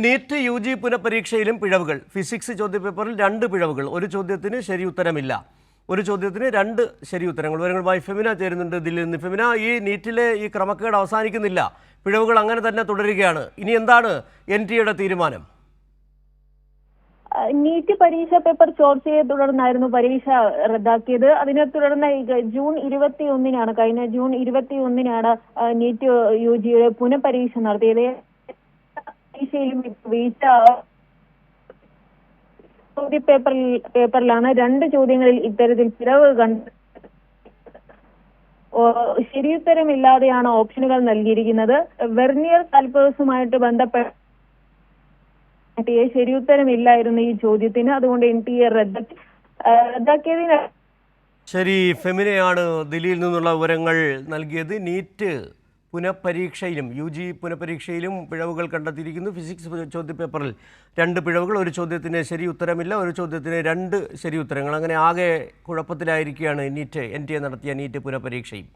NEET UG പുനഃപരീക്ഷയിലും പിഴവുകൾ. Physics ചോദ്യപേപ്പറിൽ 2 പിഴവുകൾ. ഒരു ചോദ്യത്തിന് ശരി ഉത്തരമില്ല. ഒരു ചോദ്യത്തിന് 2 ശരി ഉത്തരങ്ങൾ. വിവരങ്ങളുമായി ഫെമിന ചേരുന്നുണ്ട് ദില്ലിയിൽ നിന്ന്. ഫെമിന, ഈ നീറ്റിലെ ഈ ക്രമക്കേട് അവസാനിക്കുന്നില്ല, പിഴവുകൾ അങ്ങനെ തന്നെ തുടരുകയാണ്. ഇനി എന്താണ് NTA തീരുമാനം? നീറ്റ് പരീക്ഷ പേപ്പർ ചോർച്ചയെ തുടർന്നായിരുന്നു പരീക്ഷ റദ്ദാക്കിയത്. അതിനെ തുടർന്ന് ജൂൺ 21-നാണ്, കഴിഞ്ഞ ജൂൺ 21-നാണ് നീറ്റ് യുജിയുടെ പുനഃപരീക്ഷ നടത്തിയത്. പരീക്ഷയിലും വീഴ്ച പേപ്പറിലാണ് 2 ചോദ്യങ്ങളിൽ ഇത്തരത്തിൽ പിഴവ് ശരിയുത്തരമില്ലാതെയാണ് ഓപ്ഷനുകൾ നൽകിയിരിക്കുന്നത്. വെർനിയർ കാൽപ്പേഴ്സുമായിട്ട് ബന്ധപ്പെട്ട ശരിയുത്തരമില്ലായിരുന്നു ഈ ചോദ്യത്തിന്. അതുകൊണ്ട് NTA റദ്ദാക്കിയതിന്. ശരി, ഫെമിനയാണ് ദില്ലിയിൽ നിന്നുള്ള വിവരങ്ങൾ നൽകിയത്. നീറ്റ് പുനഃപരീക്ഷയിലും യുജി പുനഃപരീക്ഷയിലും പിഴവുകൾ കണ്ടെത്തിയിരിക്കുന്നു. ഫിസിക്സ് ചോദ്യപേപ്പറിൽ 2 പിഴവുകൾ. ഒരു ചോദ്യത്തിന് ശരി ഉത്തരമില്ല, ഒരു ചോദ്യത്തിന് 2 ശരി ഉത്തരങ്ങൾ. അങ്ങനെ ആകെ കുഴപ്പത്തിലായിരിക്കുകയാണ് NTA നടത്തിയ നീറ്റ് പുനഃപരീക്ഷയും.